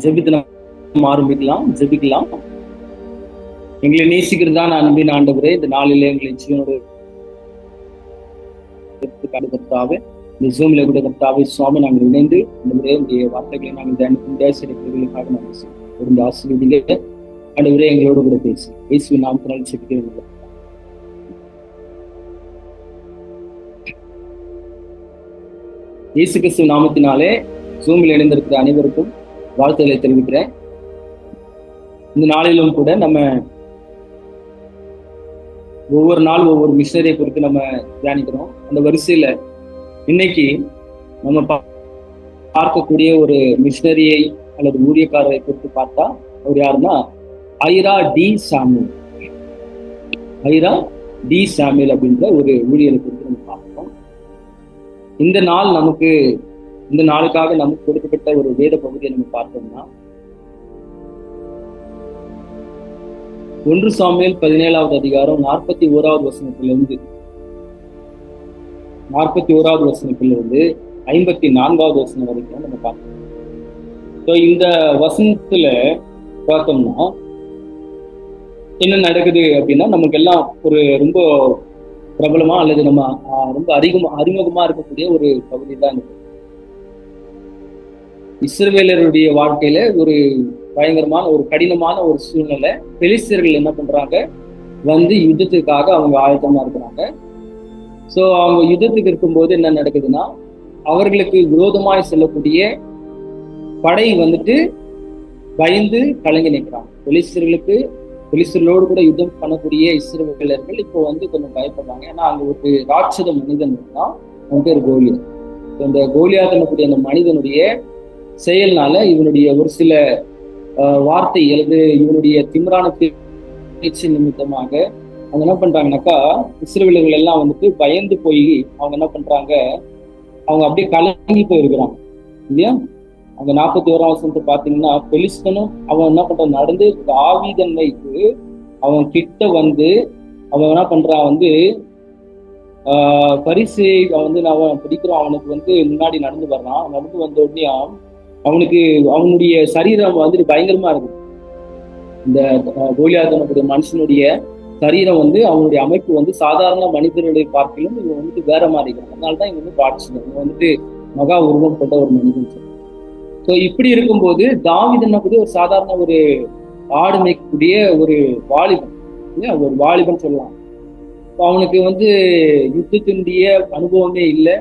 ஜெபித்து நம்ம ஆரம்பிக்கலாம். ஜெபிக்கலாம். எங்களை நேசிக்கிறதான் அன்பின் ஆண்டவரே, இந்த நாளிலே எங்களை ஜீவனோடு கர்த்தாவே, இந்த ஜூம்ல கூட கர்த்தாவே சுவாமி நாங்கள் இணைந்து இந்த உடைய வார்த்தைகளை நாங்கள் தியானிக்கும் தேசங்களுக்காக நாங்கள் ஒரு ஆசிரியர்களே ஆண்டவரே எங்களோடு கூட பேசி இயேசுவின் நாமத்தினால் ஜெபிக்கிறோம். இயேசு கிறிஸ்து நாமத்தினாலே ஜூமில் இணைந்திருக்கிற அனைவருக்கும் வாழ்த்துக்களை தெரிவிக்கிறேன். இந்த நாளிலும் கூட நம்ம ஒவ்வொரு நாள் ஒவ்வொரு மிஷனரியை குறித்து நம்ம தியானிக்கிறோம். அந்த வரிசையில இன்னைக்கு நம்ம பார்க்கக்கூடிய ஒரு மிஷனரியை அல்லது ஊழியக்காரரை குறித்து பார்த்தா அவர் யாருன்னா Ira D Samuel. Ira D Samuel அப்படின்ற ஒரு ஊழியரை குறித்து நம்ம பார்க்கிறோம். இந்த நாள் இந்த நாளுக்காக நமக்கு கொடுக்கப்பட்ட ஒரு வேத பகுதியை நம்ம பார்த்தோம்னா 1 சாமுவேல் 17வது அதிகாரம் 41வது வசனத்திலிருந்து 54வது வசனம் வரைக்கும் நம்ம பார்க்கணும். இந்த வசனத்துல பார்த்தோம்னா என்ன நடக்குது அப்படின்னா, நமக்கு எல்லாம் ஒரு ரொம்ப பிரபலமா அல்லது நம்ம ரொம்ப அறிமுகமா இருக்கக்கூடிய ஒரு பகுதி தான். இஸ்ரவேலருடைய வாழ்க்கையில ஒரு பயங்கரமான ஒரு கடினமான ஒரு சூழ்நிலை. பெலிஸ்தர்கள் என்ன பண்றாங்க, யுத்தத்துக்காக அவங்க ஆயத்தமா இருக்கிறாங்க. சோ அவங்க யுத்தத்துக்கு இருக்கும்போது என்ன நடக்குதுன்னா, அவர்களுக்கு விரோதமாய் செல்லக்கூடிய படை பயந்து கலங்கி நிற்கிறாங்க. பெலிஸ்தர்களோடு கூட யுத்தம் பண்ணக்கூடிய இஸ்ரவேலர்கள் இப்போ கொஞ்சம் பயப்படுறாங்க. ஏன்னா அங்க ஒரு ராட்சத மனிதன் தான், அவன் பேர் கோலியாத். இந்த கோலியாத் என்னக்கூடிய அந்த மனிதனுடைய செயல்னால இவனுடைய ஒரு சில வார்த்தை அல்லது இவனுடைய திமிரான பேச்சு நிமித்தமாக அவங்க என்ன பண்றாங்கனாக்கா, இஸ்ரவேலர்கள் எல்லாம் பயந்து போய் அவங்க என்ன பண்றாங்க, அவங்க அப்படியே கலங்கி போயிருக்கிறாங்க இல்லையா. அங்க 41ஆம் வசனத்தை பாத்தீங்கன்னா, பெலிஸ்தனும் அவன் என்ன பண்றான், நடந்து தாவீதன்மைக்கு அவன் கிட்ட அவன் என்ன பண்றான், பரிசை அவன் பிடிக்கிறான். அவனுக்கு முன்னாடி நடந்து வர்றான். நடந்து வந்த உடனே அவனுடைய சரீரம் பயங்கரமா இருக்கு. இந்த கோலியாத்தனுடைய மனுஷனுடைய சரீரம் அவனுடைய அமைப்பு சாதாரண மனிதர்களை பார்க்கலும் இவன் வேற மாதிரி இருக்கிறான். அதனாலதான் இவன் ராட்சதன், இவன் மகா உருவம் கொண்ட ஒரு மனிதன். ஸோ இப்படி இருக்கும்போது தாவீது என்னக்கூடிய ஒரு சாதாரண ஒரு ஆடு மேய்க்கக்கூடிய ஒரு வாலிபன், ஒரு வாலிபன் சொல்லலாம். அவனுக்கு யுத்தத்தினுடைய அனுபவமே இல்லை.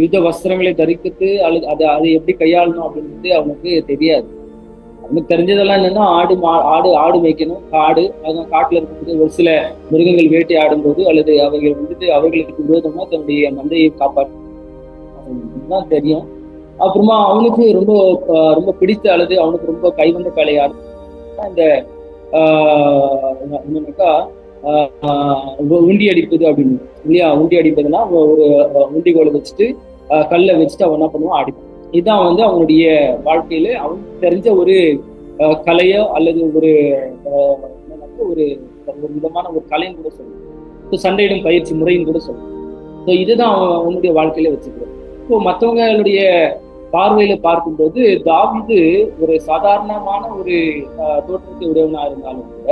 யுத்த வஸ்திரங்களை தரிக்கிறது அல்லது அதை எப்படி கையாளணும் அப்படின்றது அவனுக்கு தெரியாது. அவனுக்கு தெரிஞ்சதெல்லாம் என்னன்னா, ஆடு மேய்க்கணும், காட்டுல இருக்கக்கூடிய ஒரு சில மிருகங்கள் வேட்டை ஆடும் போது அல்லது அவர்கள் அவர்களுக்கு விரோதமா தன்னுடைய மந்தையை காப்பாற்ற தெரியும். அப்புறமா அவனுக்கு ரொம்ப ரொம்ப பிடித்த அல்லது அவனுக்கு ரொம்ப கைவந்த கலையா இந்த என்னன்னாக்கா உண்டி அடிப்பது அப்படின்னு இல்லையா. உண்டி அடிப்பதுன்னா ஒரு உண்டிகோலை வச்சுட்டு கல்லை வச்சுட்டு அவன் என்ன பண்ணுவான், அடிப்பான். இதுதான் அவனுடைய வாழ்க்கையில அவனுக்கு தெரிஞ்ச ஒரு கலையோ அல்லது ஒரு ஒரு விதமான ஒரு கலைன்னு கூட சொல்லணும். சண்டையிடும் பயிற்சி முறைன்னு கூட சொல்லணும். ஸோ இதுதான் அவனுடைய வாழ்க்கையில வச்சுக்கிறது. இப்போ மற்றவங்களுடைய பார்வையில பார்க்கும்போது தாவீது ஒரு சாதாரணமான ஒரு தோற்றத்தை உடையவனா இருந்தாலும் கூட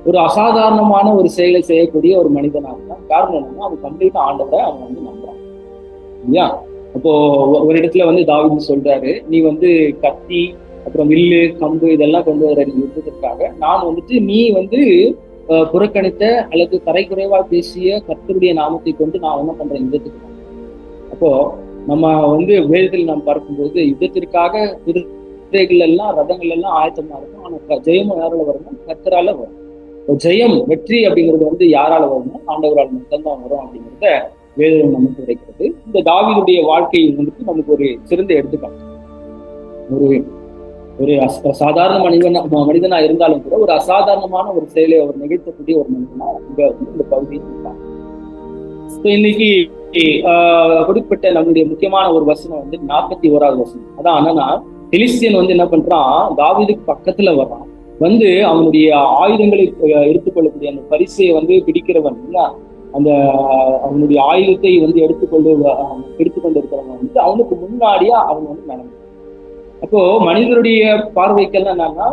ஒரு அசாதாரணமான ஒரு செயலை செய்யக்கூடிய ஒரு மனிதனாக இருந்தான். காரணம் என்னன்னா, அவன் கம்ப்ளீட்டா ஆண்டவரை அவன் நம்புறான் இல்லையா. அப்போ ஒரு இடத்துல தாவீது சொல்றாரு, நீ கத்தி அப்புறம் வில்லு கம்பு இதெல்லாம் கொண்டு வர நீ யுத்தத்திற்காக, நான் நீ புறக்கணித்த அல்லது தரைக்குறைவா பேசிய கர்த்தருடைய நாமத்தை கொண்டு நான் என்ன பண்றேன் யுத்தத்துக்கு. அப்போ நம்ம வேதத்தில் நாம் பார்க்கும்போது யுத்தத்திற்காக குதிரைகள் எல்லாம் ரதங்கள் எல்லாம் ஆயத்தமா இருக்கும். ஆனா ஜெயமும் யாரால வரணும், கர்த்தரால வரும். ஜெயம் வெற்றி அப்படிங்கிறது யாரால வரணும், ஆண்டவரால் மட்டும்தான் வரும் அப்படிங்கிறத வேதம் நமக்கு கிடைக்கிறது. இந்த தாவீதுடைய வாழ்க்கை நமக்கு ஒரு சிறந்த எடுத்துக்காட்டு. ஒரு சாதாரண மனிதனா இருந்தாலும் கூட ஒரு அசாதாரணமான ஒரு செயலை அவர் நிகழ்த்தக்கூடிய ஒரு மனிதனா இந்த பகுதியில் இருக்காங்க. இன்னைக்கு கொடுக்கப்பட்ட நம்முடைய முக்கியமான ஒரு வசனம் 41வது வசனம். அதான் என்னன்னா, பெலிஸ்தியன் என்ன பண்றான், தாவீதுக்கு பக்கத்துல வர்றான். அவனுடைய ஆயுதங்களை எடுத்துக்கொள்ளக்கூடிய அந்த பரிசையை பிடிக்கிறவன் அந்த அவனுடைய ஆயுதத்தை எடுத்துக்கொண்டு இருக்கிறவன் அவனுக்கு முன்னாடியா அவன் நடந்தான். அப்போ மனிதனுடைய பார்வைக்கெல்லாம் என்னன்னா,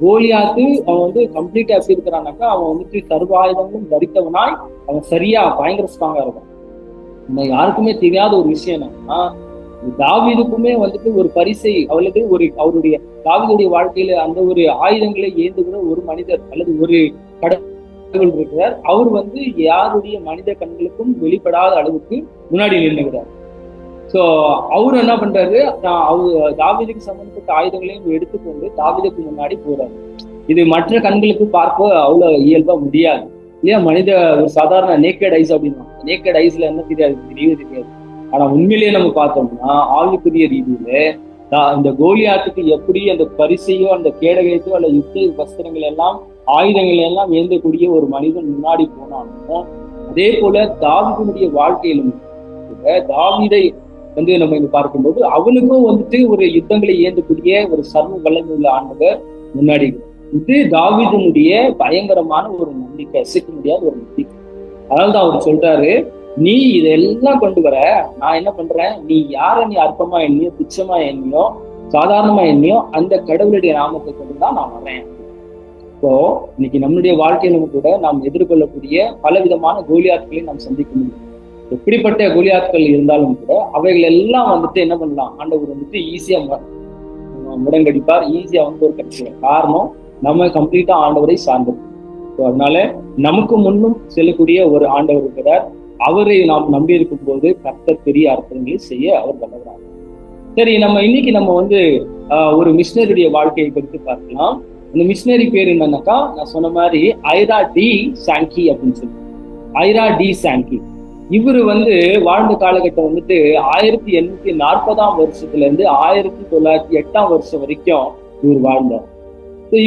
கோலியாத்து அவன் வந்து கம்ப்ளீட்டா எப்படி இருக்கிறான்னாக்கா, அவன் வந்துட்டு சர்வ ஆயுதங்களும் தரித்தவனாய் அவன் சரியா பயங்கர ஸ்ட்ராங்கா இருக்கான். நம்ம யாருக்குமே தெரியாத ஒரு விஷயம் என்னன்னா, தாவீதுக்குமே வந்துட்டு ஒரு பரிசை அல்லது ஒரு அவருடைய தாவீதுடைய வாழ்க்கையில அந்த ஒரு ஆயுதங்களை ஏந்துகிற ஒரு மனிதர் அல்லது ஒரு கடவுள் இருக்கிறார். அவர் வந்து யாருடைய மனித கண்களுக்கும் வெளிப்படாத அளவுக்கு முன்னாடி நின்றுகிறார். சோ அவரு என்ன பண்றாரு, தாவீதுக்கு சம்பந்தப்பட்ட ஆயுதங்களையும் எடுத்துக்கொண்டு தாவீதுக்கு முன்னாடி போறாரு. இது மற்ற கண்களுக்கு பார்க்க அவ்வளவு இயல்பா முடியாது இல்லையா? மனித ஒரு சாதாரண நேக்கட் ஐஸ் அப்படின்னா, நேக்கட் ஐஸ்ல என்ன தெரியாது, தெரியவே தெரியாது. ஆனா உண்மையிலேயே நம்ம பார்த்தோம்னா ஆவிக்குரிய ரீதியில இந்த கோலியாத்துக்கு எப்படி அந்த பரிசையோ அந்த கேடகையோ அல்ல யுத்த வஸ்திரங்கள் எல்லாம் ஆயுதங்கள் எல்லாம் ஏந்தக்கூடிய ஒரு மனிதன் முன்னாடி போனாலும், அதே போல தாவீதுடைய வாழ்க்கையிலும் தாவீதை வந்து நம்ம இங்க பார்க்கும்போது அவனுக்கும் வந்துட்டு ஒரு யுத்தங்களை ஏந்தக்கூடிய ஒரு சர்வ வல்லமை உள்ள ஆண்டவர் முன்னாடி. இது தாவீதினுடைய பயங்கரமான ஒரு நம்பிக்கை, அசைக்க முடியாத ஒரு நம்பிக்கை. அதனால்தான் அவர் சொல்றாரு, நீ இதெல்லாம் கொண்டு வர, நான் என்ன பண்றேன், நீ யார நீ அற்பமா எண்ணியோ துச்சமா எண்ணியோ சாதாரணமா எண்ணியோ அந்த கடவுளுடைய நாமத்தை கொண்டுதான் நான் வரேன். இப்போ இன்னைக்கு நம்மளுடைய வாழ்க்கையிலும் கூட நாம் எதிர்கொள்ளக்கூடிய பல விதமான கோலியாத்களை நாம் சந்திக்க முடியும். எப்படிப்பட்ட கோலியாத்கள் இருந்தாலும் கூட அவைகள் எல்லாம் வந்துட்டு என்ன பண்ணலாம், ஆண்டவர் வந்துட்டு ஈஸியா முடங்கடிப்பார், ஈஸியா வந்து ஒரு கிடைச்சிடும். காரணம், நம்ம கம்ப்ளீட்டா ஆண்டவரை சார்ந்தது. அதனால நமக்கு முன்னும் செல்லக்கூடிய ஒரு ஆண்டவர் இருக்கிறார். அவரை நாம் நம்பி இருக்கும் போது கர்த்தர் பெரிய அர்த்தங்களை செய்ய அவர் வல்லவராக. சரி, நம்ம இன்னைக்கு நம்ம வந்து ஒரு மிஷினரியுடைய வாழ்க்கையை குறித்து பார்க்கலாம். அந்த மிஷினரி பேர் என்னன்னாக்கா, நான் சொன்ன மாதிரி ஐரா டி சாங்கி அப்படின்னு சொல்லி, ஐரா டி சாங்கி. இவரு வந்து வாழ்ந்த காலகட்டம் வந்துட்டு 1840 வருஷத்துல இருந்து 1908 வருஷம் வரைக்கும் இவர் வாழ்ந்தார்.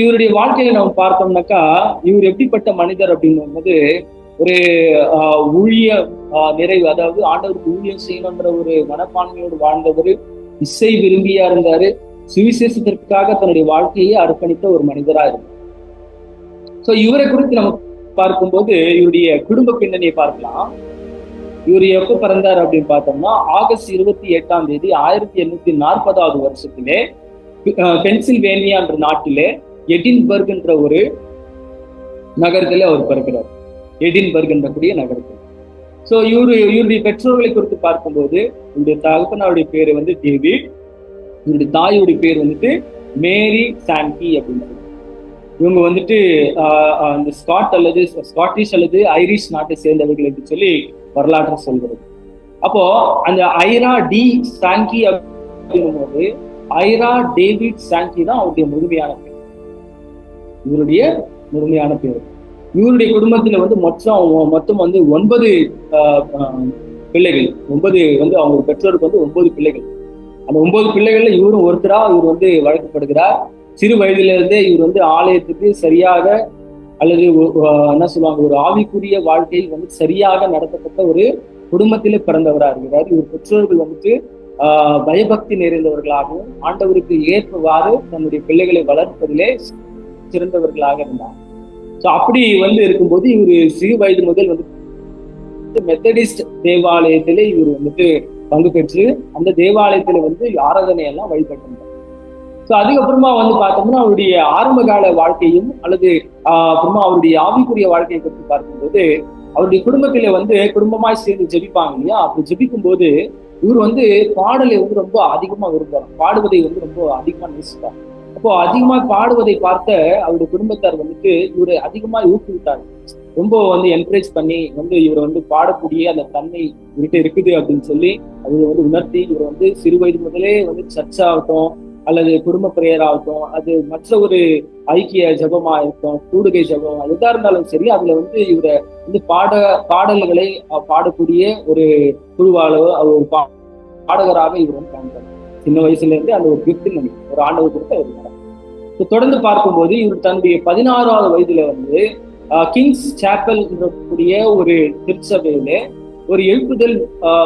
இவருடைய வாழ்க்கையில நம்ம பார்த்தோம்னாக்கா, இவர் எப்படிப்பட்ட மனிதர் அப்படின்னும் போது, ஒரு ஊழிய நிறைவு, அதாவது ஆண்டவருக்கு ஊழியம் செய்யணும்ன்ற ஒரு மனப்பான்மையோடு வாழ்ந்தவர், இசை விரும்பியா இருந்தாரு, சுவிசேஷத்திற்காக தன்னுடைய வாழ்க்கையை அர்ப்பணித்த ஒரு மனிதரா இருந்தார். சோ இவரை குறித்து நம்ம பார்க்கும்போது இவருடைய குடும்ப பின்னணியை பார்க்கலாம். இவர் எப்ப பிறந்தார் அப்படின்னு பார்த்தோம்னா, ஆகஸ்ட் 28 1840 வருஷத்திலே பென்சில்வேனியா என்ற நாட்டிலே எடின்பர்க் என்ற ஒரு நகரத்துல அவர் பிறக்கிறார். எடின்பர்க் என்றக்கூடிய நகரத்தில். சோ இவருடைய பெற்றோர்களை குறித்து பார்க்கும்போது, இவருடைய தகப்பனாருடைய பேரு வந்து டேவிட், இவருடைய தாயுடைய பேர் வந்துட்டு மேரி சாங்கி அப்படின்னு. இவங்க வந்துட்டு இந்த ஸ்காட்டிஷ் அல்லது ஐரிஷ் நாட்டை சேர்ந்தவர்கள் என்று சொல்லி வரலாற்று சொல்கிறது. அப்போ அந்த ஐரா டி சாங்கி அப்படின்னும் போது ஐரா டேவிட் சாங்கி தான் அவருடைய முழுமையான பேர், இவருடைய முழுமையான பேர். இவருடைய குடும்பத்துல வந்து மொத்தம் வந்து 9 பிள்ளைகள். 9 வந்து அவங்க பெற்றோருக்கு வந்து 9 பிள்ளைகள். அந்த 9 பிள்ளைகள்ல இவரும் ஒருத்தரா இவர் வந்து வழக்கப்படுகிறார். சிறு வயதில இருந்தே இவர் வந்து ஆலயத்துக்கு சரியாக அல்லது என்ன சொல்லுவாங்க, ஒரு ஆவிக்குரிய வாழ்க்கை வந்து சரியாக நடத்தப்பட்ட ஒரு குடும்பத்திலே பிறந்தவராக இருக்கிறார். இவர் பெற்றோர்கள் வந்துட்டு பயபக்தி நிறைந்தவர்களாகவும் ஆண்டவருக்கு ஏற்பவாறு தன்னுடைய பிள்ளைகளை வளர்ப்பதிலே சிறந்தவர்களாக இருந்தார். ஸோ அப்படி வந்து இருக்கும்போது இவர் சிறு வயது முதல் வந்து மெத்தடிஸ்ட் தேவாலயத்திலே இவர் வந்துட்டு பங்கு பெற்று அந்த தேவாலயத்துல வந்து ஆராதனையெல்லாம் வழிபட்டிருந்தார். ஸோ அதுக்கப்புறமா வந்து பார்த்தோம்னா அவருடைய ஆரம்ப கால வாழ்க்கையும் அல்லது அப்புறமா அவருடைய ஆவிக்குரிய வாழ்க்கையை பற்றி பார்க்கும்போது, அவருடைய குடும்பத்தில வந்து குடும்பமாய் சேர்ந்து ஜெபிப்பாங்க இல்லையா? அப்படி ஜெபிக்கும் போது இவர் வந்து பாடலை வந்து ரொம்ப அதிகமா விரும்புவார், பாடுவதை வந்து ரொம்ப அதிகமா நேசிப்பார். அப்போ அதிகமா பாடுவதை பார்த்த அவருடைய குடும்பத்தார் வந்துட்டு இவரை அதிகமா ஊக்குவித்தார், ரொம்ப வந்து என்கரேஜ் பண்ணி வந்து இவர் வந்து பாடக்கூடிய அந்த தன்மை இவர்கிட்ட இருக்குது அப்படின்னு சொல்லி அதை வந்து உணர்த்தி இவர் வந்து சிறு வயது முதலே வந்து சர்ச் ஆகட்டும் அல்லது குடும்ப பிரேயர் ஆகட்டும், அது மற்ற ஒரு ஐக்கிய ஜபமா இருக்கும், கூடுகை ஜபம், எதா இருந்தாலும் சரி, அதுல வந்து இவரை வந்து பாடல்களை பாடக்கூடிய ஒரு குழுவாளோ ஒரு பாடகராக இவர் வந்து காண்பார். சின்ன வயசுல இருந்து அந்த ஒரு கிஃப்ட் ஒரு ஆண்டவர் கொடுத்து அவர் தொடர்ந்து பார்க்கும்போது இவர் தன்னுடைய 16வது வயதுல வந்து கிங்ஸ் சாப்பல் கூடிய ஒரு திருச்சபையில ஒரு எழுப்புதல்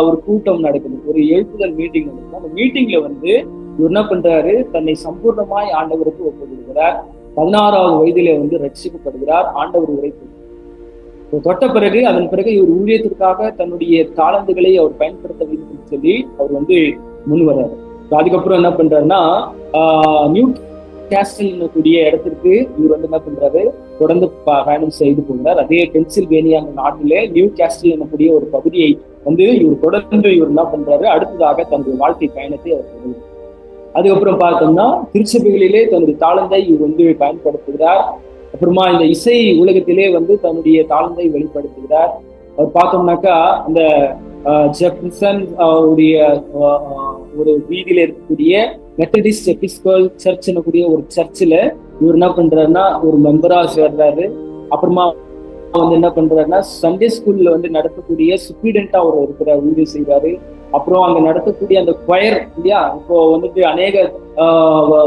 ஒரு கூட்டம் நடக்குது, ஒரு எழுப்புதல் மீட்டிங் நடக்குது. அந்த மீட்டிங்ல வந்து இவர் என்ன பண்றாரு, தன்னை சம்பூர்ணமாய் ஆண்டவருக்கு ஒப்புக்கொடுக்கிறார். 16வது வயதிலே வந்து ரட்சிக்கப்படுகிறார். ஆண்டவர் உரைப்பு தொட்ட பிறகு அதன் பிறகு இவர் ஊழியத்திற்காக தன்னுடைய தாளந்துகளை அவர் பயன்படுத்த வேண்டும் சொல்லி அவர் வந்து முன் வர்றாரு. அதுக்கப்புறம் என்ன பண்றாருன்னா நியூ கேஸ்டில் கூடிய இடத்திற்கு இவர் வந்து என்ன பண்றாரு, தொடர்ந்து பயணம் செய்து போகிறார். அதே பென்சில்வேனியா நாட்டிலே நியூ கேஸ்டில் எனக்கூடிய ஒரு பகுதியை வந்து இவர் தொடர்ந்து இவர் என்ன பண்றாரு, அடுத்ததாக தன்னுடைய வாழ்க்கை பயணத்தை அவர் தொடர்கிறார். அதுக்கப்புறம் பார்த்தோம்னா திருச்சபைகளிலே தன்னுடைய தாளந்தை இவர் வந்து பயன்படுத்துகிறார். அப்புறமா இந்த இசை உலகத்திலே வந்து தன்னுடைய தாளந்தை வெளிப்படுத்துகிறார். அவர் பார்த்தோம்னாக்கா அந்த ஜெஃபர்சன் உடைய ஒரு வீதியில இருக்கக்கூடிய மெத்தடிஸ்ட் எபிஸ்கோபல் சர்ச் கூடிய ஒரு சர்ச்சில் இவர் என்ன பண்றாருன்னா ஒரு மெம்பரா சேர்றாரு. அப்புறமா வந்து என்ன பண்றாருன்னா சண்டே ஸ்கூல்ல வந்து நடத்தக்கூடிய ஸ்டூடெண்டா அவர் இருக்கிற ஊழியம் செய்வாரு. அப்புறம் அங்க நடத்தக்கூடிய அந்த கொயர் இல்லையா, இப்போ வந்துட்டு அநேக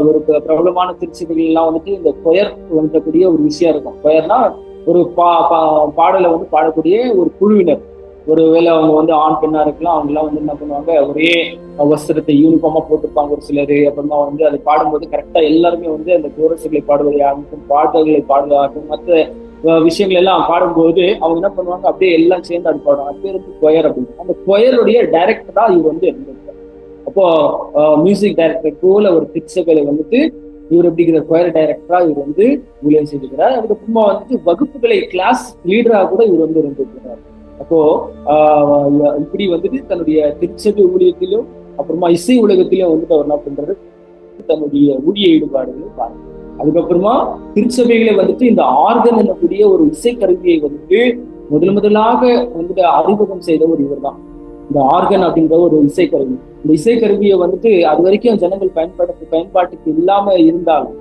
ஒரு பிரபலமான திருச்சபைகள் எல்லாம் வந்துட்டு இந்த கொயர் வந்துக்கூடிய ஒரு விஷயம் இருக்கும். கொயர்னா ஒரு பாடலை வந்து பாடக்கூடிய ஒரு குழுவினர். ஒருவேளை அவங்க வந்து ஆண் பெண்ணா இருக்கலாம், அவங்க எல்லாம் வந்து என்ன பண்ணுவாங்க, ஒரே வஸ்திரத்தை யூனிஃபார்மா போட்டிருப்பாங்க ஒரு சிலர். அப்புறமா வந்து அதை பாடும்போது கரெக்டா எல்லாருமே வந்து அந்த கோரசுகளை பாடுவதாகட்டும், பாடல்களை பாடுவதாகட்டும், மற்ற விஷயங்கள் எல்லாம் பாடும்போது அவங்க என்ன பண்ணுவாங்க, அப்படியே எல்லாம் சேர்ந்து அது பாடுவாங்க. அது பேர் வந்து கொயர் அப்படின்னு. அந்த கொயருடைய டைரக்டரா இவர் வந்து இருந்திருக்காரு. அப்போ மியூசிக் டைரக்டர் போல ஒரு திருச்சபையில வந்துட்டு இவர் எப்படிங்கிற கொயர் டைரக்டரா இவர் வந்து ஊழியம் செய்திருக்கிறார். அதுக்கப்புறமா வந்துட்டு வகுப்புகளை கிளாஸ் லீடரா கூட இவர் வந்து இருந்திருக்கிறார். அப்போ இப்படி வந்துட்டு தன்னுடைய திருச்சபை ஊழியத்திலும் அப்புறமா இசை உலகத்திலும் வந்துட்டு அவர் என்ன பண்றாரு, தன்னுடைய ஊழிய ஈடுபாடுகளை பாருங்க. அதுக்கப்புறமா திருச்சபைகளை வந்துட்டு இந்த ஆர்கன் என்னக்கூடிய ஒரு இசை கருவியை வந்துட்டு முதலாக வந்துட்டு அறிமுகம் செய்த ஒரு இவர் தான். இந்த ஆர்கன் அப்படின்ற ஒரு இசை கருவி, இந்த இசை கருவியை வந்துட்டு அது வரைக்கும் ஜனங்கள் பயன்பாட்டுக்கு இல்லாம இருந்தாலும்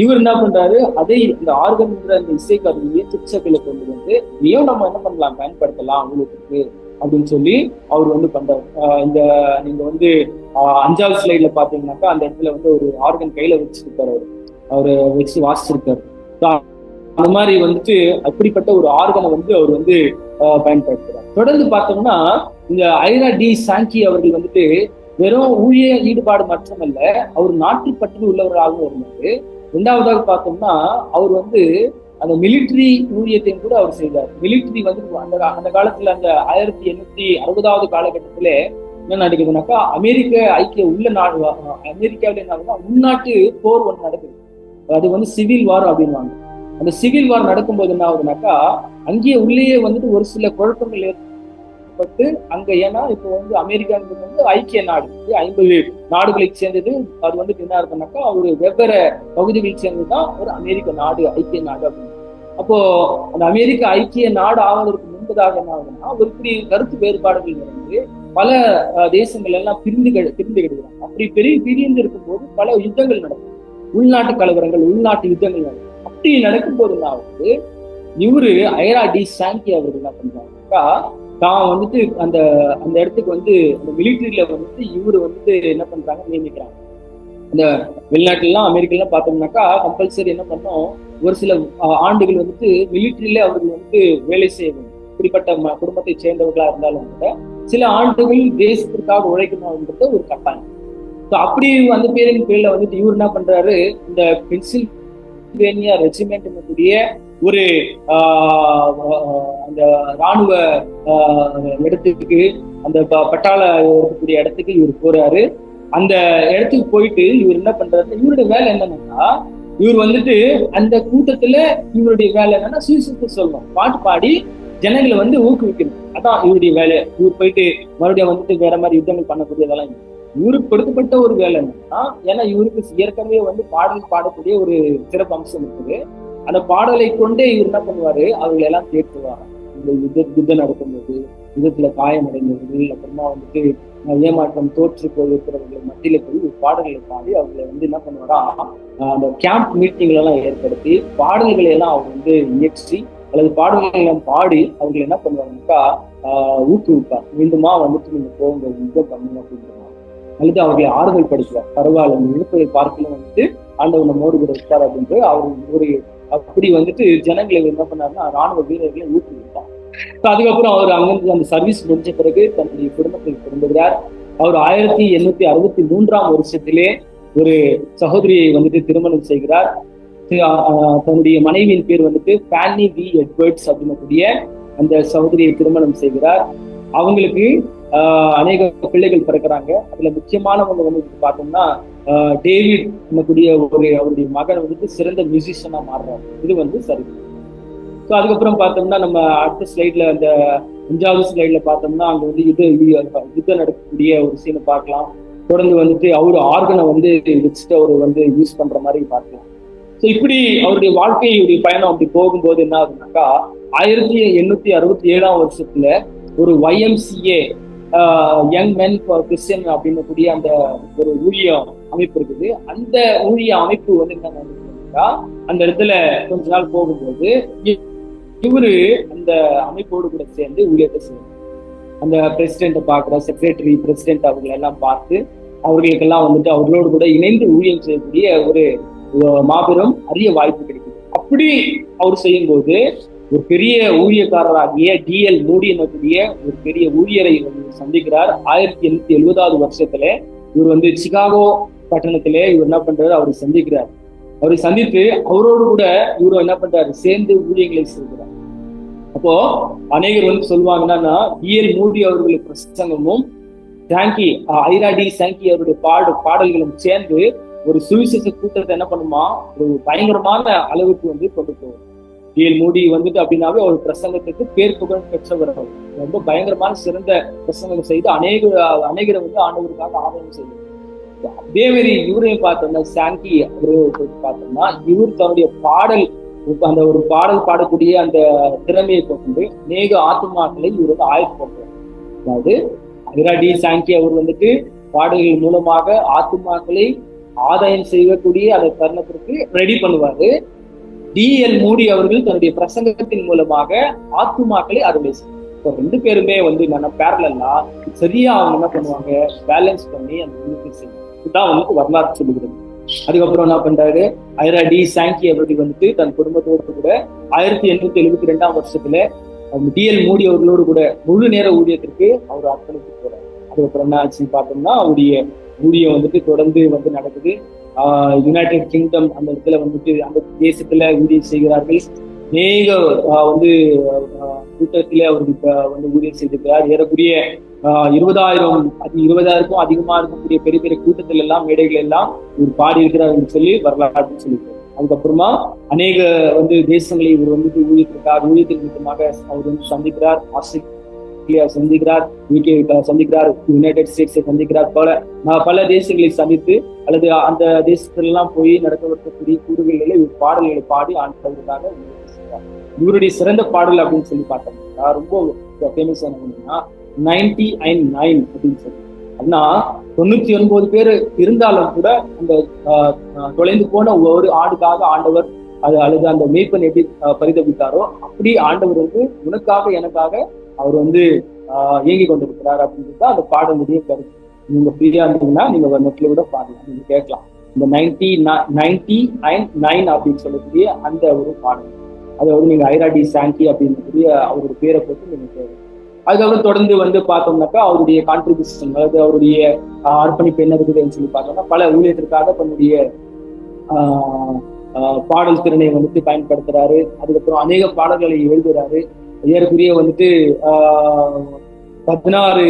இவர் என்ன பண்றாரு, அதை இந்த ஆர்கன் அந்த இசை கருவியை திருச்சபையில கொண்டு வந்து இதையும் நம்ம என்ன பண்ணலாம், பயன்படுத்தலாம் அவங்களுக்கு அப்படின்னு சொல்லி அவர் வந்து பண்றாரு. இந்த நீங்க வந்து 5வது ஸ்லைட்ல பாத்தீங்கன்னாக்கா அந்த இடத்துல வந்து ஒரு ஆர்கன் கையில வச்சிருக்காரு, அவரு வச்சு வாசிச்சிருக்காரு. அந்த மாதிரி வந்துட்டு அப்படிப்பட்ட ஒரு ஆர்கனை வந்து அவர் வந்து பயன்படுத்துறார். தொடர்ந்து பார்த்தோம்னா இந்த ஐரா டி சாங்கி அவர்கள் வந்துட்டு வெறும் ஊழிய ஈடுபாடு மட்டுமல்ல, அவர் நாட்டுப்பற்று உள்ளவராகவும் இருந்தாரு. 2வதாக பார்த்தோம்னா அவர் வந்து அந்த மிலிட்டரி ஊழியத்தையும் கூட அவர் செய்தார். மிலிட்டரி வந்து அந்த காலத்துல அந்த 1860வது காலகட்டத்திலே என்ன நடக்குதுனாக்கா, அமெரிக்க ஐக்கிய உள்ள நாடு அமெரிக்காவில என்ன உள்நாட்டு போர் ஒன்று நடக்குது. அது வந்து சிவில் வார் அப்படின்வாங்க. அந்த சிவில் வார் நடக்கும்போது என்ன ஆகுதுனாக்கா, அங்கேயே உள்ளேயே வந்துட்டு ஒரு சில குழப்பங்கள் ஏற்பட்டு அங்க, ஏன்னா இப்போ வந்து அமெரிக்கா வந்து ஐக்கிய நாடு 50 நாடுகளை சேர்ந்தது. அது வந்து என்ன இருக்குனாக்கா ஒரு வெவ்வேறு பகுதிகளை சேர்ந்ததுதான் ஒரு அமெரிக்க நாடு, ஐக்கிய நாடு அப்படின்னு. அப்போ அந்த அமெரிக்க ஐக்கிய நாடு ஆவதற்கு முன்பதாக என்ன ஆகுதுன்னா ஒரு இப்படி கருத்து வேறுபாடுகள் நடந்து பல தேசங்கள் எல்லாம் பிரிந்து கிடுகிறாங்க. அப்படி பிரிந்து இருக்கும்போது பல யுத்தங்கள் நடக்கும், உள்நாட்டு கலவரங்கள், உள்நாட்டு யுத்தங்கள் நடக்கும். அப்படி நடக்கும் போது என்ன ஆகுது, இவரு ஐரா டி சாங்கி அவர்கள் என்ன பண்றாங்கக்கா, தான் வந்துட்டு அந்த அந்த இடத்துக்கு வந்து அந்த மிலிட்டரியில வந்துட்டு இவரு வந்துட்டு என்ன பண்றாங்க, நியமிக்கிறாங்க. இந்த வெளிநாட்டுலாம் அமெரிக்கெல்லாம் பார்த்தோம்னாக்கா கம்பல்சரி என்ன பண்ணோம், ஒரு சில ஆண்டுகள் வந்துட்டு மிலிட்டரியில அவர்கள் வந்துட்டு வேலை செய்யணும். இப்படிப்பட்ட குடும்பத்தை சேர்ந்தவர்களா இருந்தாலும் கூட சில ஆண்டுகள் தேசத்திற்காக உழைக்கணும்ன்றது ஒரு கட்டாயம். அப்படி அந்த பேரின் பேர்ல வந்துட்டு இவர் என்ன பண்றாரு, இந்த பென்சில்வேனியா ரெஜிமெண்ட் என்னக்கூடிய ஒரு அந்த இராணுவ இடத்துக்கு, அந்த பட்டாள இருக்கக்கூடிய இடத்துக்கு இவர் போறாரு. அந்த இடத்துக்கு போயிட்டு இவர் என்ன பண்றாரு, இவருடைய வேலை என்னன்னா, இவர் வந்துட்டு அந்த கூட்டத்துல இவருடைய வேலை என்னன்னா சுவிசேஷத்தை சொல்லணும், பாட்டு பாடி ஜனங்களை வந்து ஊக்குவிக்கணும். அதான் இவருடைய வேலை. இவர் போயிட்டு மறுபடியும் வந்துட்டு வேற மாதிரி யுத்தங்கள் பண்ணக்கூடியதெல்லாம் இவருக்கு கொடுக்கப்பட்ட ஒரு வேலை என்னன்னா, ஏன்னா இவருக்கு ஏற்கனவே வந்து பாடல் பாடக்கூடிய ஒரு சிறப்பு அம்சம் இருக்குது. அந்த பாடலை கொண்டே இவர் என்ன பண்ணுவாரு, அவங்களை எல்லாம் தேற்றுவார். இந்த யுத்தம் நடக்கும்போது, யுத்தத்துல காயமடைந்தவர்கள், அப்புறமா வந்துட்டு ஏமாற்றம் தோற்று போயிருக்கிறவர்களை மத்தியில போய் பாடல்களை பாடி அவங்களை வந்து என்ன பண்ணுவாரா, அந்த கேம்ப் மீட்டிங்ல எல்லாம் ஏற்படுத்தி பாடல்களை எல்லாம் அவர் வந்து இயற்றி அல்லது பாடல்களை எல்லாம் பாடி அவங்களை என்ன பண்ணுவாங்கக்கா ஊக்குவிப்பார். மீண்டுமா வந்துட்டு நீங்க போங்க, யுத்தம் பண்ணுங்க அப்படின்றாங்க. அல்லது அவர்களை ஆறுதல் படுத்துவார். பரவாயில்ல, இந்த இழுப்பதை பார்க்கல வந்துட்டு ஆண்டவர் நம்மோடு கூட இருக்கார் அப்படின்ட்டு அவர் ஒரு அப்படி வந்துட்டு ஜனங்களை என்ன பண்ணாருன்னா ராணுவ வீரர்களை ஊக்குவித்தார். அதுக்கப்புறம் அவர் அங்கிருந்து அந்த சர்வீஸ் முடிஞ்ச பிறகு தன்னுடைய குடும்பத்தில் திரும்புகிறார். அவர் 1863ஆம் வருஷத்திலே ஒரு சகோதரியை வந்துட்டு திருமணம் செய்கிறார். தன்னுடைய மனைவியின் பேர் வந்துட்டு ஃபேனி வி எட்வர்ட்ஸ் அப்படின்னக்கூடிய அந்த சகோதரியை திருமணம் செய்கிறார். அவங்களுக்கு அநேக பிள்ளைகள் பிறக்கிறாங்க. அதுல முக்கியமானவங்க வந்து பார்த்தோம்னா டேவிட் என்னக்கூடிய அவருடைய மகன் வந்துட்டு சிறந்த மியூசிஷியனா மாறுறாரு. இது வந்து சரி. ஸோ அதுக்கப்புறம் பார்த்தோம்னா நம்ம அடுத்த ஸ்லைட்ல அந்த 5வது ஸ்லைட்ல பார்த்தோம்னா அங்க வந்து யுத்தம் நடக்கக்கூடிய ஒரு சீனை பார்க்கலாம். தொடர்ந்து வந்துட்டு அவரு ஆர்கனை வந்து வச்சுட்டு அவர் வந்து யூஸ் பண்ற மாதிரி பார்க்கலாம். ஸோ இப்படி அவருடைய வாழ்க்கையுடைய பயணம் அப்படி போகும்போது என்ன ஆகுதுனாக்கா 1867ஆம் வருஷத்துல ஒரு YMCA young men for Christian அப்படின்னு அந்த ஒரு ஊழிய அமைப்பு இருக்குது. அந்த ஊழிய அமைப்பு வந்து என்ன நடக்குதுன்னா அந்த இடத்துல கொஞ்ச நாள் போகும்போது இவரு அந்த அமைப்போடு கூட சேர்ந்து ஊழியத்தை செய்யணும். அந்த பிரசிடென்ட்டை பார்க்குற செக்ரட்டரி பிரசிடென்ட் அவர்களை எல்லாம் பார்த்து அவர்களுக்கெல்லாம் வந்துட்டு அவர்களோடு கூட இணைந்து ஊழியம் செய்யக்கூடிய ஒரு மாபெரும் அரிய வாய்ப்பு கிடைக்குது. அப்படி அவர் செய்யும்போது ஒரு பெரிய ஊழியக்காரராகிய DL மூடி என்னக்கூடிய ஒரு பெரிய ஊழியரை சந்திக்கிறார். 1870ஆவது வருஷத்துல இவர் வந்து சிகாகோ பட்டணத்திலே இவர் என்ன பண்றாரு, அவரை சந்திக்கிறார். அவரை சந்தித்து அவரோடு கூட இவரும் என்ன பண்றாரு, சேர்ந்து ஊழியங்களை செய்கிறார். அப்போ அநேகர் வந்து சொல்லுவாங்கன்னா DL மூடி அவர்களுடைய பிரசங்கமும் ஐரா டி சாங்கி அவருடைய பாடல்களும் சேர்ந்து ஒரு சுவிசேஷ கூட்டத்தை என்ன பண்ணுமா, ஒரு பயங்கரமான அளவுக்கு வந்து கொண்டு போகும். DL மூடி வந்துட்டு அப்படின்னாவே ஒரு பிரசங்கத்துக்கு பேர் புகழ் பெற்றவர். ரொம்ப பயங்கரமான சிறந்த பிரசங்கம் செய்து அநேகரை வந்து ஆண்டவருக்காக ஆதரவு செய்யும். அதே மாதிரி இவரையும் பார்த்தோம்னா சாங்கி அவரு பார்த்தோம்னா இவர் தன்னுடைய அந்த ஒரு பாடல் பாடக்கூடிய அந்த திறமையை கொண்டு அநேக ஆத்துமாக்களை இவர் வந்து ஆயத்தப்படுறார். அதாவது ஐரா டி சாங்கி அவர் வந்துட்டு பாடல்கள் மூலமாக ஆத்துமாக்களை ஆதாயம் செய்யக்கூடிய அந்த தருணத்திற்கு ரெடி பண்ணுவாரு. DL மூடி அவர்கள் தன்னுடைய பிரசங்கத்தின் மூலமாக ஆத்துமாக்களை அறுவடை செய்வார். 2 பேருமே வந்து என்னன்னா பேரலா சரியா அவங்க என்ன பண்ணுவாங்க, பேலன்ஸ் பண்ணி அந்த செய்வாங்க. இதுதான் வந்து வரலாறு சொல்லுகிறது. அதுக்கப்புறம் என்ன பண்றாரு, ஐரா டி சாங்கி அவர்கள் வந்துட்டு தன் குடும்பத்தோடு கூட 1872ஆம் வருஷத்துல DL மூடி அவர்களோடு கூட முழு நேர ஊழியத்திற்கு அவர் அர்ப்பணித்து போறாரு. அதுக்கப்புறம் என்ன ஆச்சு பார்த்தோம்னா அவருடைய ஊழியம் வந்துட்டு தொடர்ந்து வந்து நடக்குது. யுனைடெட் கிங்டம் அந்த இடத்துல வந்துட்டு அந்த தேசத்துல ஊழியம் செய்கிறார்கள். அநேக வந்து கூட்டத்திலே அவருக்கு வந்து ஊழியம் செய்திருக்கிறார். ஏறக்கூடிய 20,000க்கும் அதிகமா இருக்கக்கூடிய பெரிய பெரிய கூட்டத்தில் எல்லாம் மேடைகள் எல்லாம் இவர் பாடி இருக்கிறார் என்று சொல்லி வரலாற்று சொல்லியிருக்காரு. அதுக்கப்புறமா அநேக வந்து தேசங்களை இவர் வந்துட்டு ஊழியத்தின் நிமித்தமாக அவர் வந்து சந்திக்கிறார். ஆஸ்திரேலியா சந்திக்கிறார், UK சந்திக்கிறார், யுனைடெட் ஸ்டேட்ஸை சந்திக்கிறார். பல தேசங்களை சந்தித்து அல்லது அந்த தேசத்திலெல்லாம் போய் நடக்கக்கூடிய கூறுகளில் இவர் பாடல்களை பாடி ஆண்டவருக்காக இவருடைய சிறந்த பாடல் அப்படின்னு சொல்லி பார்த்தோம்னா ரொம்ப ஃபேமஸ் ஆனதுன்னா 99 அப்படின்னு சொல்லி. அப்படின்னா 99 பேர் இருந்தாலும் கூட அந்த தொலைந்து போன ஒரு ஆண்டுக்காக ஆண்டவர் அல்லது அந்த மேய்ப்பன் எப்படி பரிதவித்தாரோ அப்படி ஆண்டவர் வந்து உனக்காக எனக்காக அவர் வந்து இயங்கி கொண்டிருக்கிறார் அப்படின்றது தான் அந்த பாடலுடைய கருத்து. நீங்க ஃப்ரீயா இருந்தீங்கன்னா நீங்க நெட்ல கூட பாடலாம், நீங்க கேட்கலாம். இந்த 99 அப்படின்னு சொல்லக்கூடிய அந்த ஒரு பாடல், அதாவது நீங்க ஐரா டி சாங்கி அப்படின்னு அவருடைய பேரை போட்டு நீங்க கேட்கலாம். அதுக்கப்புறம் தொடர்ந்து வந்து பார்த்தோம்னாக்கா அவருடைய கான்ட்ரிபியூஷன், அதாவது அவருடைய அர்ப்பணிப்பு என்ன இருக்குதுன்னு சொல்லி பார்த்தோம்னா பல ஊழியத்திற்காக தன்னுடைய பாடல் திறனை வந்துட்டு பயன்படுத்துறாரு. அதுக்கப்புறம் அநேக பாடல்களை எழுதுறாரு. ஏறக்குரிய வந்துட்டு 1-6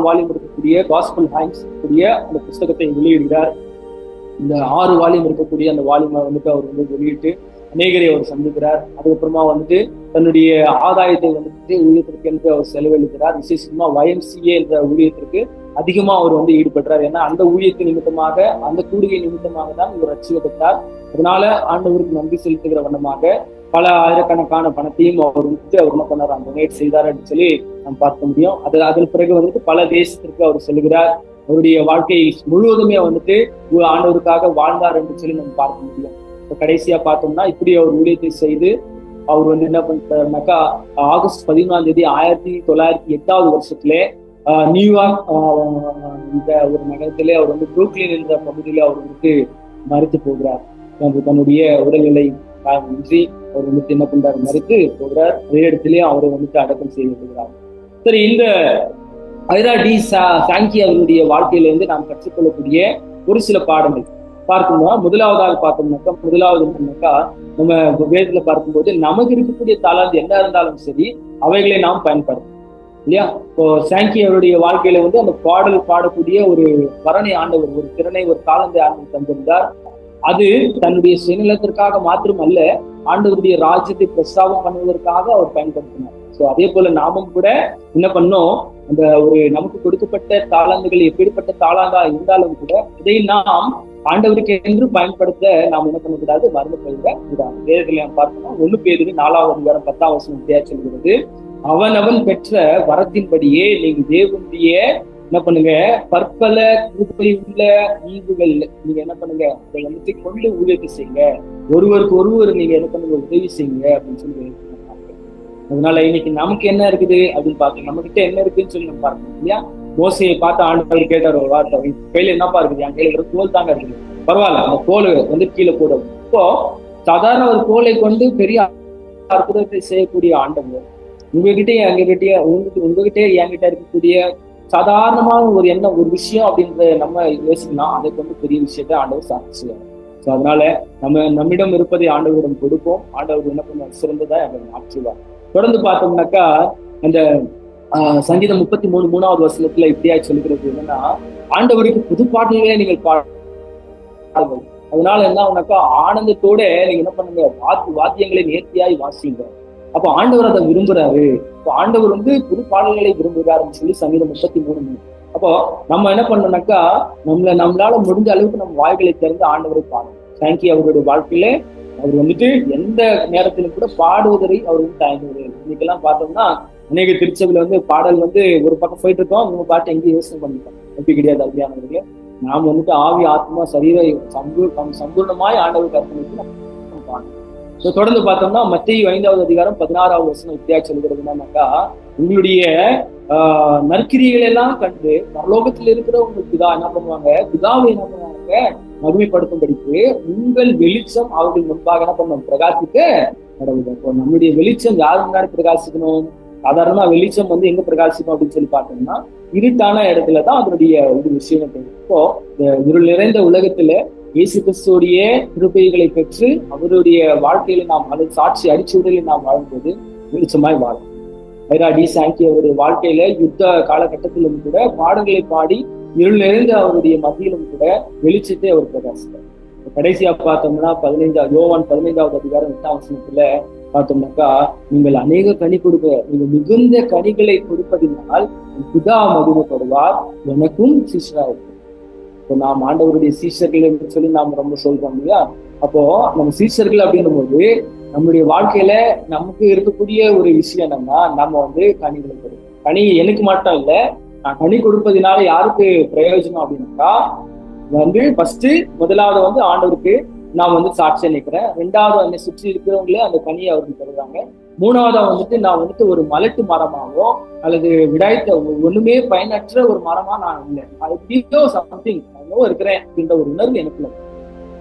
வால்யூம் இருக்கக்கூடிய காஸ்பல் ஹைம்ஸ் கூடிய அந்த புஸ்தகத்தை வெளியிடுகிறார். இந்த 6 வால்யூம் இருக்கக்கூடிய அந்த வால்யூமை வந்துட்டு அவர் வந்து வெளியிட்டு அநேகரை அவர் சந்திக்கிறார். அதுக்கப்புறமா வந்துட்டு தன்னுடைய ஆதாயத்தை வந்துட்டு ஊழியத்திற்கு என்று அவர் செலவழிக்கிறார். விசேஷமா YMCA என்ற ஊழியத்திற்கு அதிகமா அவர் வந்து ஈடுபடுறார். ஏன்னா அந்த ஊழியத்தின் நிமித்தமாக, அந்த கூடுகை நிமித்தமாக தான் இவர் ரட்சிக்கப்பட்டார். அதனால ஆண்டவருக்கு நன்றி செலுத்துகிற வண்ணமாக பல ஆயிரக்கணக்கான பணத்தையும் அவர் வந்துட்டு அவர் என்ன பண்ணார், டொனேட் செய்தார் அப்படின்னு சொல்லி நம்ம பார்க்க முடியும். அதன் பிறகு வந்துட்டு பல தேசத்திற்கு அவர் செல்கிறார். அவருடைய வாழ்க்கை முழுவதுமே வந்துட்டு ஆண்டவருக்காக வாழ்ந்தார் என்று சொல்லி நம்ம பார்க்க முடியும். இப்போ கடைசியா பார்த்தோம்னா இப்படி அவர் ஊழியத்தை செய்து அவர் வந்து என்ன பண்ணிட்டாருனாக்கா ஆகஸ்ட் 14ஆம் தேதி 1908ஆவது வருஷத்துல நியூயார்க் இந்த ஒரு நகரத்திலே அவர் வந்து புரூக்லின் என்ற பகுதியில அவர் வந்துட்டு மறித்து போகிறார். தன்னுடைய உடல்நிலை இன்றி அவர் வந்துட்டு என்ன பண்றாரு, மறித்து போகிறார். அதே இடத்திலேயே அவரை வந்துட்டு அடக்கம் செய்யப்படுகிறார். சரி, இந்த ஐரா டி சாங்கி அவருடைய வாழ்க்கையிலிருந்து நாம் கற்றுக்கொள்ளக்கூடிய ஒரு சில பாடங்கள் பார்க்கணும்னா, முதலாவதாக பார்த்தோம்னாக்கா நம்ம வேதத்துல பார்க்கும்போது நமக்கு இருக்கக்கூடிய தாளாந்து என்ன இருந்தாலும் சரி அவைகளை நாம் பயன்படுத்தணும். இல்லையா? இப்போ சாங்கி அவருடைய வாழ்க்கையில வந்து அந்த பாடல் பாடக்கூடிய ஒரு பரணை ஆண்டவர், ஒரு திறனை, ஒரு காலந்தை ஆண்டவர் தந்திருந்தார். அது தன்னுடைய சுயநலத்திற்காக மாத்திரம் அல்ல, ஆண்டவருடைய ராஜ்யத்தை பிரஸ்தாபம் பண்ணுவதற்காக அவர் பயன்படுத்தினார். சோ அதே போல நாமும் கூட என்ன பண்ணோம், அந்த ஒரு நமக்கு கொடுக்கப்பட்ட தாளந்துகள் எப்படிப்பட்ட தாளாந்தா இருந்தாலும் கூட இதை நாம் ஆண்டவருக்கு என்று பயன்படுத்த நாம் என்ன பண்ணக்கூடாது, மறந்து போய்விட கூடாது. வேதத்துல நாம் பார்த்தோம்னா 1 பேதுரு 4 10 சொல்கிறது, அவன் பெற்ற வரத்தின்படியே நீங்க தேவனுடைய என்ன பண்ணுங்க, பற்பல கிருபை உள்ள ஈவுகள் நீங்க என்ன பண்ணுங்க, அதை வந்துட்டு கொண்டு ஊழியத்தை செய்யுங்க, ஒருவருக்கு ஒருவர் நீங்க என்ன பண்ணுங்க, உதவி செய்யுங்க அப்படின்னு சொல்லி. அதனால இன்னைக்கு நமக்கு என்ன இருக்குது அப்படின்னு பார்த்தோம், நம்ம கிட்ட என்ன இருக்குன்னு சொல்லி நம்ம பார்க்கணும் இல்லையா? மோசையை பார்த்து ஆண்டவர் கேட்டார் ஒரு வார்த்தை, கையில என்னப்பா இருக்குது? என் கையில இருக்கிற கோல் தாங்க இருக்குது. பரவாயில்ல, அந்த கோல் வந்து கீழே போடும். இப்போ சாதாரண ஒரு கோலை கொண்டு பெரிய அற்புதத்தை செய்யக்கூடிய ஆண்டவர் உங்ககிட்ட என்கிட்ட இருக்கக்கூடிய சாதாரணமான ஒரு எண்ணம், ஒரு விஷயம் அப்படின்ற நம்ம யோசிக்கலாம், அதை கொண்டு பெரிய விஷயத்தை ஆண்டவர் சாதிச்சுவார். ஸோ அதனால நம்மிடம் இருப்பதை ஆண்டவரிடம் கொடுப்போம், ஆண்டவர் என்ன பண்ண சிறந்ததா அதை மாற்றுவார். தொடர்ந்து பார்த்தோம்னாக்கா அந்த சங்கீதம் 33 இப்படியா சொல்லுகிறது என்னன்னா, ஆண்டவருக்கு புது பாடல்களே நீங்கள் பாடுங்கள். அதனால என்ன ஆகுனாக்கா, ஆனந்தத்தோட நீங்க என்ன பண்ணுங்க, வாத்தியங்களை நேர்த்தியாய் வாசிங்க. அப்போ ஆண்டவர் அதை விரும்புறாரு. இப்போ ஆண்டவர் வந்து புது பாடல்களை விரும்புகிறாருன்னு சொல்லி சங்கீதம் 33. அப்போ நம்ம என்ன பண்ணோம்னாக்கா, நம்மளால முடிஞ்ச அளவுக்கு நம்ம வாய்களை திறந்து ஆண்டவரை பாடணும். சாங்கி அவருடைய வாழ்க்கையில அவர் வந்துட்டு எந்த நேரத்திலும் கூட பாடுவதை அவர் வந்து தயங்குவது. இன்னைக்கெல்லாம் பார்த்தோம்னா அநேக திருச்சபையில வந்து பாடல் வந்து ஒரு பக்கம் போயிட்டு இருக்கோம், அவங்க பாட்டு எங்கேயும் யோசனை பண்ணிட்டோம். எப்படி கிடையாது அப்படியானவர்களே, நாம் வந்துட்டு ஆவி ஆத்மா சரீர சம்பூர்ணமாய் ஆண்டவருக்கு அர்ப்பணித்து நம்ம பாடணும். ஸோ தொடர்ந்து பார்த்தோம்னா மத்தேயு 5:16 இப்படியா சொல்கிறது என்னன்னாக்கா, உங்களுடைய நற்கிரிகளை எல்லாம் கண்டு பரலோகத்தில் இருக்கிற உங்க பிதா என்ன பண்ணுவாங்க, பிதாவை என்ன பண்ணுவாங்க, மகிமைப்படுத்தும்படிக்கு உங்கள் வெளிச்சம் அவர்கள் முன்பாக என்ன பண்ணுவோம், பிரகாசிக்க கடவுள். இப்போ நம்முடைய வெளிச்சம் யார் முன்னாடி பிரகாசிக்கணும்? சாதாரணமா வெளிச்சம் வந்து எங்க பிரகாசிக்கும் அப்படின்னு சொல்லி பார்த்தோம்னா, இருட்டான இடத்துலதான் அதனுடைய ஒரு விஷயம் தெரியும். இப்போ இருள் நிறைந்த உலகத்துல இயேசு கிறிஸ்துடைய கிருபைகளை பெற்று அவருடைய வாழ்க்கையில நாம் அதை சாட்சி அடிச்சுடலில் நாம் வாழும்போது வெளிச்சமாய் வாழும். ஐராடி சாங்கி அவருடைய வாழ்க்கையில யுத்த காலகட்டத்திலும் கூட பாடல்களை பாடி இருள் நிறைந்த அவருடைய மத்தியிலும் கூட வெளிச்சத்தை அவர் பிரகாசித்தார். கடைசியா பார்த்தோம்னா யோவான் 15:8 பார்த்தோம்னாக்கா, நீங்கள் அநேக கனி கொடுக்க, நீங்கள் மிகுந்த கனிகளை கொடுப்பதினால் பிதா மகிமைப்படுவார், எனக்கும் சீஷரா இருக்கும். இப்போ நாம் ஆண்டவருடைய சீஷர்கள் என்று சொல்லி நாம் ரொம்ப சொல்றோம் இல்லையா? அப்போ நம்ம சீஷர்கள் அப்படின்னும் போது நம்முடைய வாழ்க்கையில நமக்கு இருக்கக்கூடிய ஒரு விஷயம் என்னன்னா, நம்ம வந்து கனிகளை கொடுக்கணும். கனி எனக்கு மட்டும் இல்லை, நான் கனி கொடுப்பதினால யாருக்கு பிரயோஜனம் அப்படின்னாக்கா, வந்து முதலாவது வந்து ஆண்டவருக்கு நான் வந்து சாட்சியா நிற்கிறேன். 2வது என்னை சுற்றி இருக்கிறவங்களே அந்த கனியை அவருக்கு தருவாங்க. 3வதா வந்துட்டு நான் வந்துட்டு ஒரு மலட்டு மரமாவோ அல்லது விடாய்த்த ஒண்ணுமே பயனற்ற ஒரு மரமா நான் இல்லை, எப்படியோ சம்திங் இருக்கிறேன் அப்படின்ற ஒரு உணர்வு எனக்குள்ள.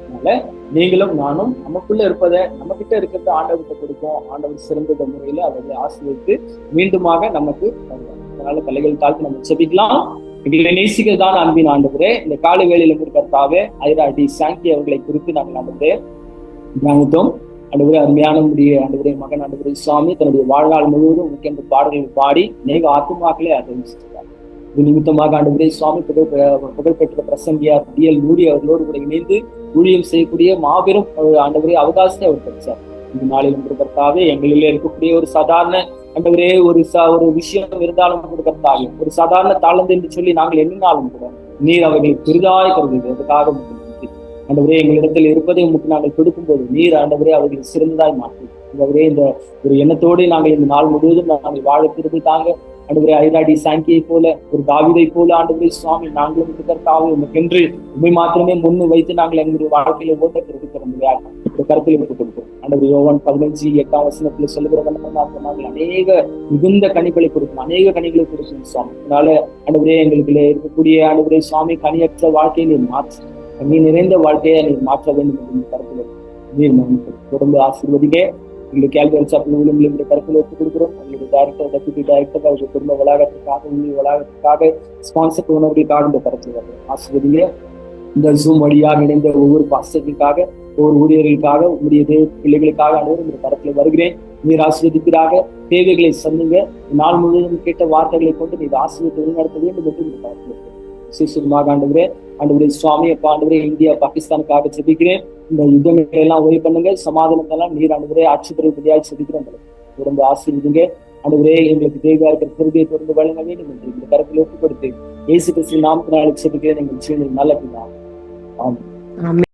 அதனால நீங்களும் நானும் நமக்குள்ள இருப்பதை, நம்ம கிட்ட இருக்கிறத ஆண்டவர்கிட்ட கொடுப்போம். ஆண்டவர் சிறந்த முறையில அவர்களை ஆசீர்வதித்து மீண்டுமாக நமக்கு தருவாங்க. அதனால தலைகள் தாழ்த்து நம்ம செபிக்கலாம். எங்களை நேசிக்கிறதான அன்பின் ஆண்டவரே, இந்த காலை வேளையில கர்த்தாவே ஐராடி சாங்கி அவர்களை குறித்து நாங்கள் ஆண்டவரே தியானித்தோம். ஆண்டவரே அருமையான ஆண்டவரே மகன் ஆண்டவரே சுவாமி தன்னுடைய வாழ்நாள் முழுவதும் முக்கிய பாடல்கள் பாடி அநேக ஆத்மாக்களே அறிவிச்சிருக்கார். இது நிமித்தமாக ஆண்டவரே சுவாமி புகழ்பெற்ற பிரசங்கியார் டிஎல் மூடி அவர்களோடு கூட இணைந்து ஊழியம் செய்யக்கூடிய மாபெரும் ஆண்டவரே அவகாசத்தை அவர் கிடைச்சார். இந்த நாளில் கர்த்தாவே எங்களிலே இருக்கக்கூடிய ஒரு சாதாரண ஆண்டவரே ஒரு விஷயம் இருந்தாலும் கர்த்தாவே, ஒரு சாதாரண தாளந்து என்று சொல்லி நாங்கள் எண்ணினாலும் கூட நீர் அவர்களுக்கு பெரிதாய் கருதுகிறது. அதுக்காக ஆண்டவரே எங்களிடத்தில் இருப்பதை உங்களுக்கு நாங்கள் கொடுக்கும்போது நீர் ஆண்டவரே அவர்களுக்கு சிறந்ததாய் மாற்றி ஆண்டவரே இந்த ஒரு எண்ணத்தோடு நாங்கள் இந்த நாள் முழுவதும் நாங்கள் வாழ தாங்க. ஆண்டவரே ஐராடி சாங்கியை போல, ஒரு தாவீதை போல ஆண்டவரே சுவாமி நாங்களும் கர்த்தாவே உமக்கென்று உண்மை மாத்திரமே முன்னு வைத்து நாங்கள் எங்களுடைய வாழ்க்கையில ஓட்டத்திற்கு தர முடியாது ஒரு கருத்தில் விட்டுக் கொடுப்போம். ஆண்டவர் யோவான் 15:8 சொல்லுகிறவங்க நாங்கள் அநேக மிகுந்த கனிகளை கொடுக்கணும், அநேக கனிகளை கொடுக்கணும் சுவாமி. அதனால ஆண்டவரே எங்களுக்குள்ள இருக்கக்கூடிய ஆண்டவரே சுவாமி கனியற்ற வாழ்க்கையை நீர் மாற்று, கனி நிறைந்த வாழ்க்கையை நீர் மாற்ற வேண்டும் என்று கருத்தில் நீர் தொடர்ந்து ஆசீர்வதிங்க. எங்களுக்கு கேள்வி சாப்பிடுங்க கருத்தில் எடுத்துக் கொடுக்கிறோம். எங்களுடைய டைரக்டர், டெப்யூட்டி டைரக்டர், அவருடைய குடும்ப வளாகத்துக்காக ஸ்பான்சர் உணர்வுகளுக்காக இந்த கருத்தில் ஆசீர்வதிங்க. இந்த ஜூம் வழியாக இணைந்த ஒவ்வொரு பாஸ்டர்களுக்காக, ஒவ்வொரு ஊழியர்களுக்காக, உங்களுடைய பிள்ளைகளுக்காக அனைவரும் இந்த கருத்தில் வருகிறேன். நீர் ஆசீர்வதிப்பீராக. தேவைகளை சந்துங்க. நாள் முழுவதும் கேட்ட வார்த்தைகளை கொண்டு நீர் ஆசீர்வதித்து வழிநடத்த வேண்டும் என்று இந்த காலத்தில் விசேஷமாக ஆண்டவரே சுவாமி அப்பா ஆண்டவரே இந்தியா பாகிஸ்தானுக்காக ஜெபிக்கிறேன். இந்த யுத்தங்களை எல்லாம் ஒரே பண்ணுங்க. சமாதானத்தெல்லாம் நீர் ஆண்டவரே ஆட்சி பெறுவதையாக ஜெபிக்கிறோம். உடம்பு ஆசீர்வதிங்க ஆண்டவரே. எங்களுக்கு தேவையா இருக்கிற திருதியை தொடர்ந்து வழங்க வேண்டும் என்று இந்த கருத்தில் ஒப்புக் கொடுத்து இயேசு கிறிஸ்துவின் நாமத்தினால ஜெபிக்கிறேன். எங்கள் ஜீவனில் நல்ல பிதாவே. ஆமென்.